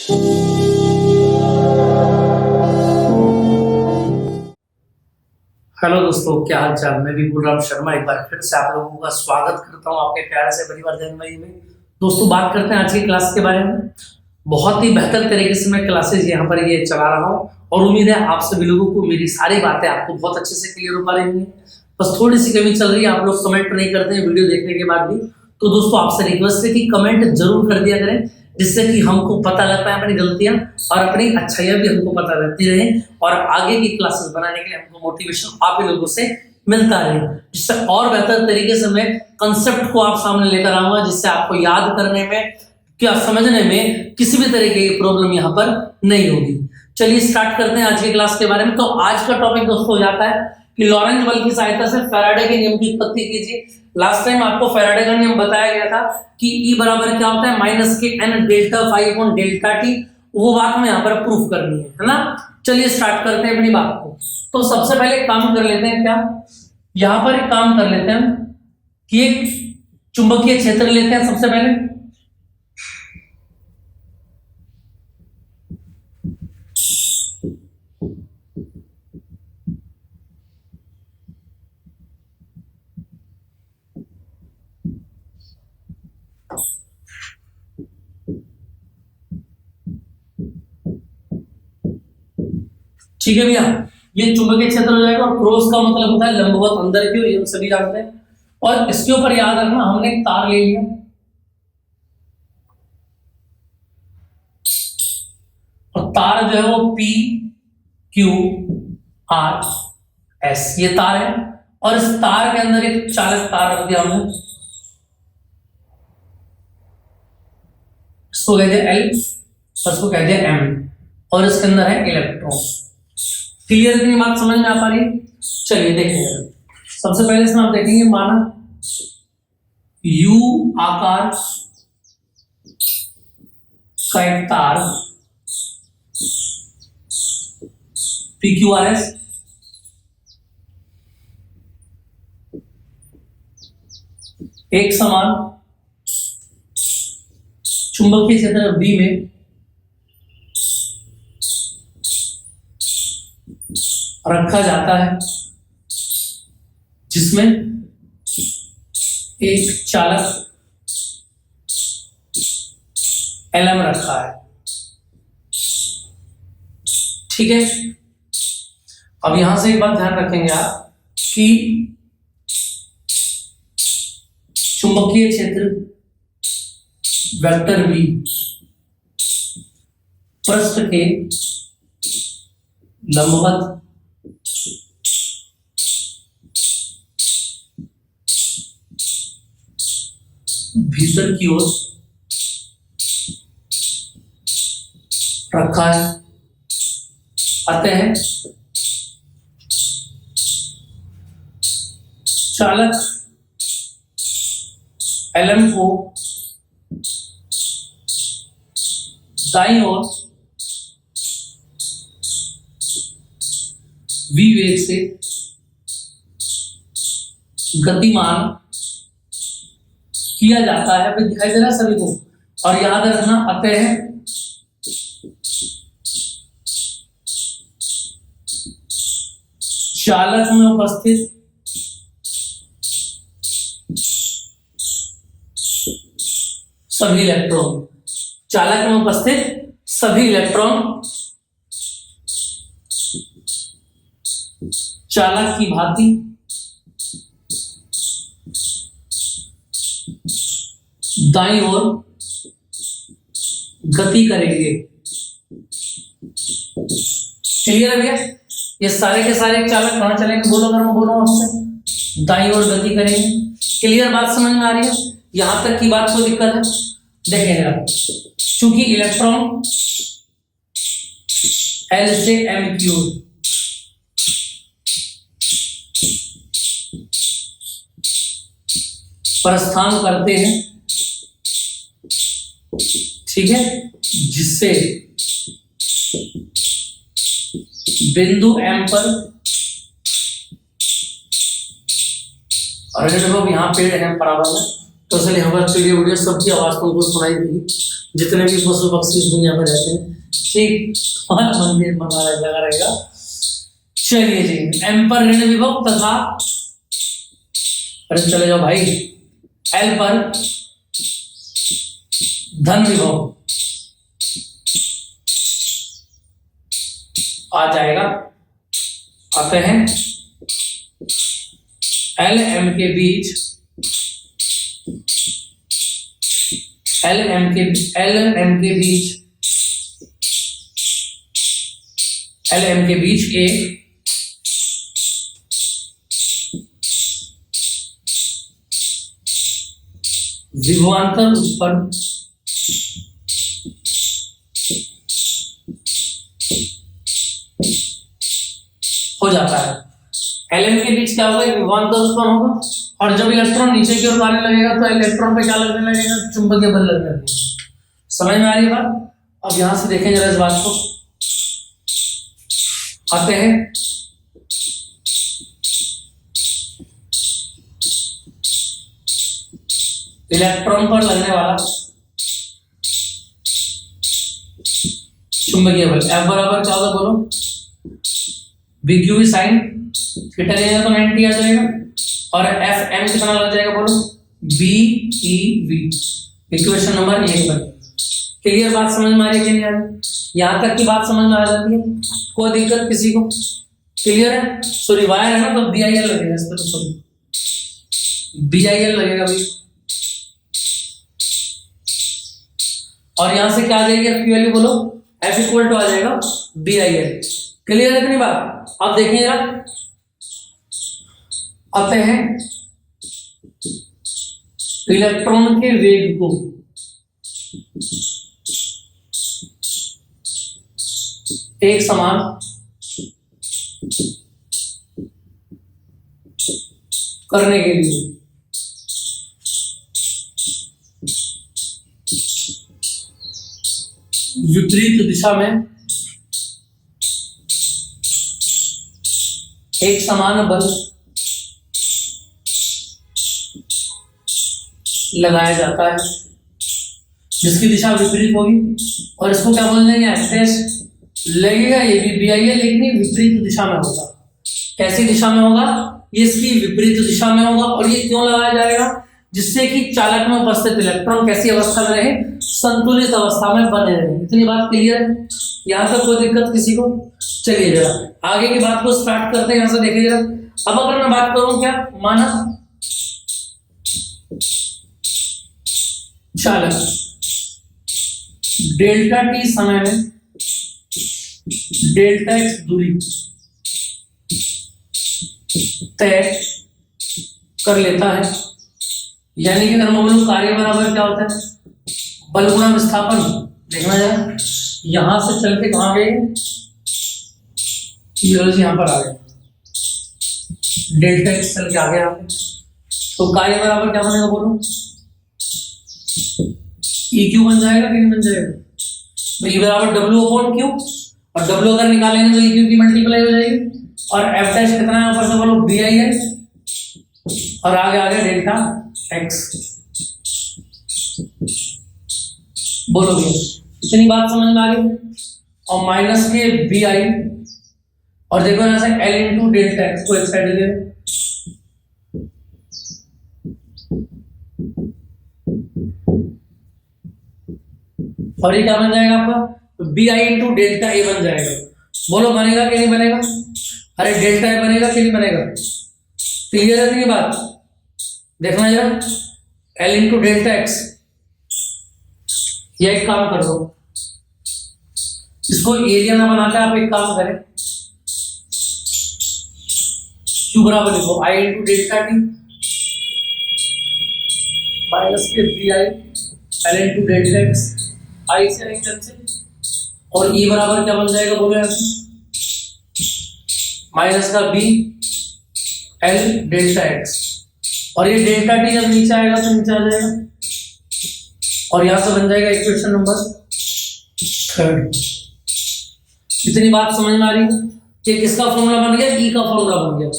Hello दोस्तों, क्या हाल चाल। मैं भी राम शर्मा एक बार फिर से आप लोगों का स्वागत करता हूं आपके प्यारे से परिवार जनमई में। दोस्तों, बात करते हैं आज की क्लास के बारे में। बहुत ही बेहतर तरीके से मैं क्लासेज यहाँ पर ये चला रहा हूँ और उम्मीद है आप सभी लोगों को मेरी सारी बातें आपको बहुत अच्छे से क्लियर हो पा रही हैं। बस थोड़ी सी कमी चल रही है, आप लोग कमेंट नहीं करते हैं वीडियो देखने के बाद भी। तो दोस्तों, आपसे रिक्वेस्ट है कि कमेंट जरूर कर दिया करें, जिससे कि हमको पता लग पाए अपनी गलतियां और अपनी अच्छाइयां भी हमको पता लगती रहे और आगे की क्लासेस बनाने के लिए हमको मोटिवेशन आप ही लोगों से मिलता रहे, जिससे और बेहतर तरीके से मैं कंसेप्ट को आप सामने लेकर आऊंगा, जिससे आपको याद करने में क्या समझने में किसी भी तरीके की प्रॉब्लम यहाँ पर नहीं होगी। चलिए स्टार्ट करते हैं आज की क्लास के बारे में। तो आज का टॉपिक दोस्तों हो जाता है कि लॉरेंज बल की सहायता से फैराडे के नियम की उत्पत्ति कीजिए। लास्ट टाइम आपको फैराडे का नियम बताया गया था कि E बराबर क्या होता है -n delta phi upon delta t. वो बात हमें यहाँ पर प्रूफ करनी है ना। चलिए स्टार्ट करते हैं अपनी बात को। तो सबसे पहले काम कर लेते हैं, क्या यहाँ पर एक काम कर लेते हैं कि एक चुंबकीय क्षेत्र लेते हैं सबसे पहले। ठीक है भैया, ये चुंबकीय क्षेत्र हो जाएगा और क्रॉस का मतलब होता है लंबवत अंदर की, और ये हम सभी जानते हैं। और इसके ऊपर याद रखना, हमने एक तार ले लिया और तार जो है वो PQRS ये तार है, और इस तार के अंदर एक चालक तार रख दिया हमने, इसको कह दिया L और इसको कह दिया M, और इसके अंदर है इलेक्ट्रॉन। क्लियर इतनी बात समझ में आ पा रही है? चलिए देखेंगे। सबसे पहले इसमें आप देखेंगे, माना U आकार का एक तार PQRS एक समान चुंबकीय क्षेत्र B में रखा जाता है, जिसमें एक चालक LM रखा है। ठीक है, अब यहां से एक बात ध्यान रखेंगे आप कि चुंबकीय क्षेत्र वेक्टर B पृष्ठ के लंबवत भीतर की ओर रखा है। अतः चालक LM को दाईं ओर V वेग से गतिमान किया जाता है। अभी दिखाई दे रहा है सभी को? और याद रखना, अतः चालक में उपस्थित सभी इलेक्ट्रॉन, चालक में उपस्थित सभी इलेक्ट्रॉन चालक की भांति दाईं ओर गति करेंगे। क्लियर है भैया? ये सारे के सारे चालक कहां चलेंगे? बोलो अगर मैं बोलूं आपसे, दाईं ओर गति करेंगे। क्लियर बात समझ में आ रही है? यहां तक की बात कोई दिक्कत है? देखेंगे आप, चूंकि इलेक्ट्रॉन L से M की ओर प्रस्थान करते हैं, ठीक है, जिससे बिंदु M पर, और देखो यहाँ पेड़ है बराबर में, तो चलिए हमारे चिड़िया उड़िया सबकी आवाज तुमको सुनाई देगी, जितने भी पशु पक्षी इस दुनिया में रहते हैं। ठीक, हमारा मंदिर मंगाया लगा रहेगा। चलिए जी, एम पर ऋण विभव तथा, अरे चले जाओ भाई, एल पर धन विभव आ जाएगा। आते हैं एल एम के बीच, एल एम के बीच, एल एम के बीच ए विभवांतर उत्पन्न हो जाता है। एलएम के बीच क्या होगा, विभवांतर उत्पन्न होगा, और जब इलेक्ट्रॉन नीचे की ओर आने लगेगा तो इलेक्ट्रॉन पे क्या लगने लगेगा, चुंबकीय बल लगने लगेगा। समझ में आ रही है बात? अब यहां से देखें जरा इस बात को। आते हैं इलेक्ट्रॉन पर लगने वाला चुंबकीय बल F बराबर क्या होगा बोलो, बी क्यू साइन थीटा लेगा तो 90 आ जाएगा, और एफ एम कितना लग जाएगा बोलो, B E V. Equation number 1 पर क्लियर बात समझ में आ रही है कि नहीं आ रही? यहां तक की बात समझ में आ जाती है, कोई दिक्कत किसी को? क्लियर है? सॉरी वायर है ना, तो बी आई एल लगेगा इस पर, तो सॉरी बी आई एल लगेगा भाई, और यहां से क्या आ जाएगी एफ की वैल्यू बोलो, एफ इक्वल टू आ जाएगा बी आई एल। क्लियर है कि नहीं बात? अब देखिए यार, आते हैं इलेक्ट्रॉन के वेग को एक समान करने के लिए विपरीत दिशा में एक समान बल लगाया जाता है, जिसकी दिशा विपरीत होगी, और इसको क्या बोल देंगे, एक्सेस लगेगा। ये भी बी आई है, लेकिन ये विपरीत दिशा में होगा। कैसी दिशा में होगा? ये इसकी विपरीत दिशा में होगा। और ये क्यों लगाया जाएगा? जिससे कि चालक में उपस्थित इलेक्ट्रॉन कैसी अवस्था में रहे, संतुलित अवस्था में बने रहे। इतनी बात क्लियर है? यहां तक कोई दिक्कत किसी को? चलिए जरा आगे की बात को स्टार्ट करते हैं। यहां से देखिए जरा, अब अगर मैं बात करूं क्या, माना चालक डेल्टा टी समय में डेल्टा एक्स दूरी तय कर लेता है, यानी कि अगर मैं बोलूं कार्य बराबर क्या होता है, बल गुणा विस्थापन। देखना जाए, यहां से चल के कहां गए, यहां पर आ गए, डेल्टा एक्स चल के आ गया, तो कार्य बराबर क्या बनेगा बोलो, ई क्यू बन जाएगा कि नहीं बन जाएगा? तो ई बराबर डब्ल्यू अपॉन क्यू, और डब्ल्यू अगर निकालेंगे तो ई क्यू की मल्टीप्लाई हो जाएगी, और एफ डैश कितना है ऊपर से बोलो, बी आई है, और आगे आ गया डेल्टा एक्स। बोलो भैया, इतनी बात समझ में आ रही है? और माइनस के बी आई, और देखो यहां से एल इंटू डेल्टा एक्स को एक साइड ले, और ये क्या बन जाएगा आपका, B I into delta A बन जाएगा। बोलो बनेगा कि नहीं बनेगा? अरे डेल्टा ए बनेगा कि नहीं बनेगा? क्लियर है नहीं बात? देखना जरा, एल इंटू डेल्टा एक्स, या एक काम कर दो, इसको एरिया ना बनाकर आप एक काम करें, क्यू बराबर लिखो I into delta T minus K B I L into delta X, I से आई कैंसिल, और ई बराबर क्या बन जाएगा बोलो यहां से, माइनस का बी एल डेल्टा एक्स, और ये डेल्टा टी जब नीचे आएगा तो नीचे आ जाएगा, और यहां से बन जाएगा इक्वेशन नंबर 3। इतनी बात समझ में आ रही है कि किसका फॉर्मूला बन गया, ई का फॉर्मूला बन गया।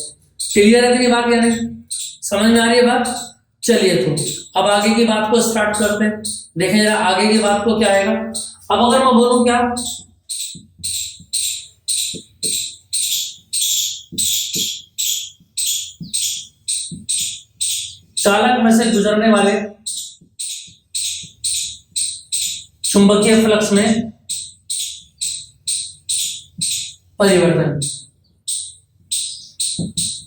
क्लियर है इतनी बात या नहीं? समझ में आ रही है बात? चलिए तो अब आगे की बात को स्टार्ट करते हैं। देखें जरा आगे की बात को क्या आएगा। अब अगर मैं बोलूं क्या, चालक में से गुजरने वाले चुंबकीय फ्लक्स में परिवर्तन,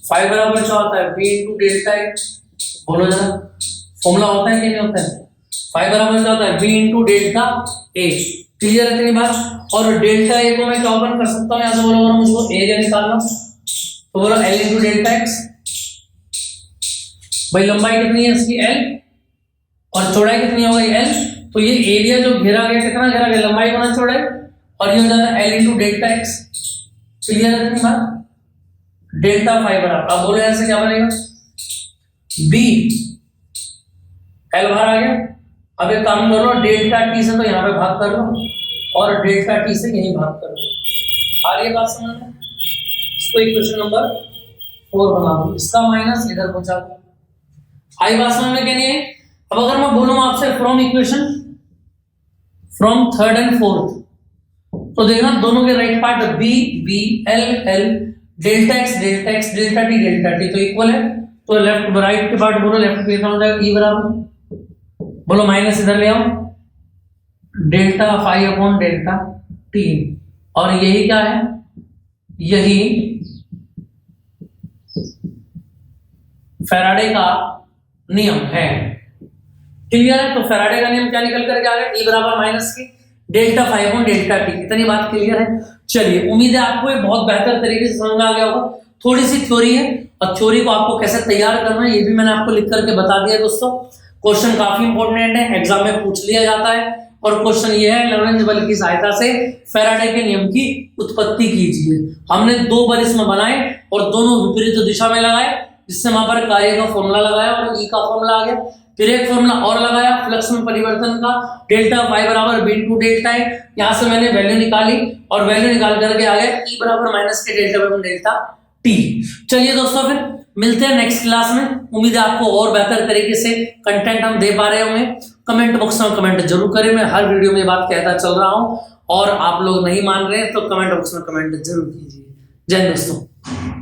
फाई बराबर क्या होता है, बी इंटू डेल्टा एक्स। बोलो जरा, फॉर्मूला होता है कि नहीं होता है? फाई बराबर क्या होता है, B into delta A. Clear है इतनी बात? और डेल्टा ए को मैं क्या ओपन कर सकता हूँ, यहाँ से बोलो अगर मुझको एरिया निकालना तो बोलो एल इंटू डेल्टा एक्स। भाई लंबाई कितनी है इसकी, एल, और चौड़ाई कितनी हो गई, एल। तो ये एरिया जो घेरा गया, कितना घेरा गया, लंबाई गुना चौड़ाई, और ये हो जाता है L into delta x. Clear है इतनी बात? डेल्टा फाई बराबर, अब बोलो ऐसे क्या बनेगा, बी, एल बाहर आ गया। अब एक काम करो, डेल्टा टी से तो यहाँ पे भाग कर लो और डेल्टा टी से यहीं भाग कर लो। आ रही है बात समझ में? इसको इक्वेशन नंबर 4 बना दो, इसका माइनस इधर पहुंचा दो। आई बात समझ में कि नहीं है? अब अगर मैं बोलूं आपसे from equation, from third and fourth, तो देखना दोनों के right part B B, L L, delta x delta t तो इक्वल है। तो लेफ्ट राइट के पार्ट बोलो, लेफ्ट पे हो जाएगा ई बराबर, बोलो माइनस इधर ले आओ, delta phi upon delta t. और यही क्या है, यही फैराडे का नियम है। क्लियर है? तो फैराडे का नियम क्या निकल कर आ गया, ई बराबर माइनस की delta phi upon delta t. इतनी बात क्लियर है? चलिए, उम्मीद है आपको ये बहुत बेहतर तरीके से समझ में आ गया होगा। थोड़ी सी थ्योरी है, और थ्योरी को आपको कैसे तैयार करना है ये भी मैंने आपको लिख करके बता दिया दोस्तों। क्वेश्चन काफी इंपॉर्टेंट है, एग्जाम में पूछ लिया जाता है। और क्वेश्चन ये है, लॉरेंज बल की सहायता से फैराडे के नियम की उत्पत्ति कीजिए। हमने 2 बल इसमें बनाए और दोनों विपरीत दिशा में लगाए, जिससे वहां पर कार्य का फॉर्मूला लगाया और ई का फॉर्मूला आ गया। फिर एक फॉर्मूला और लगाया फ्लक्स में परिवर्तन का, डेल्टा फाई बराबर बी इंटू डेल्टा है। यहाँ से मैंने वैल्यू निकाली और वैल्यू निकाल करके आ गया ई बराबर माइनस के डेल्टा अपॉन डेल्टा टी। चलिए दोस्तों, फिर मिलते हैं नेक्स्ट क्लास में। उम्मीद है आपको और बेहतर तरीके से कंटेंट हम दे पा रहे होंगे। कमेंट बॉक्स में कमेंट जरूर करें, मैं हर वीडियो में बात कहता चल रहा हूं, और आप लोग नहीं मान रहे हैं तो कमेंट बॉक्स में कमेंट जरूर कीजिए। जय दोस्तों।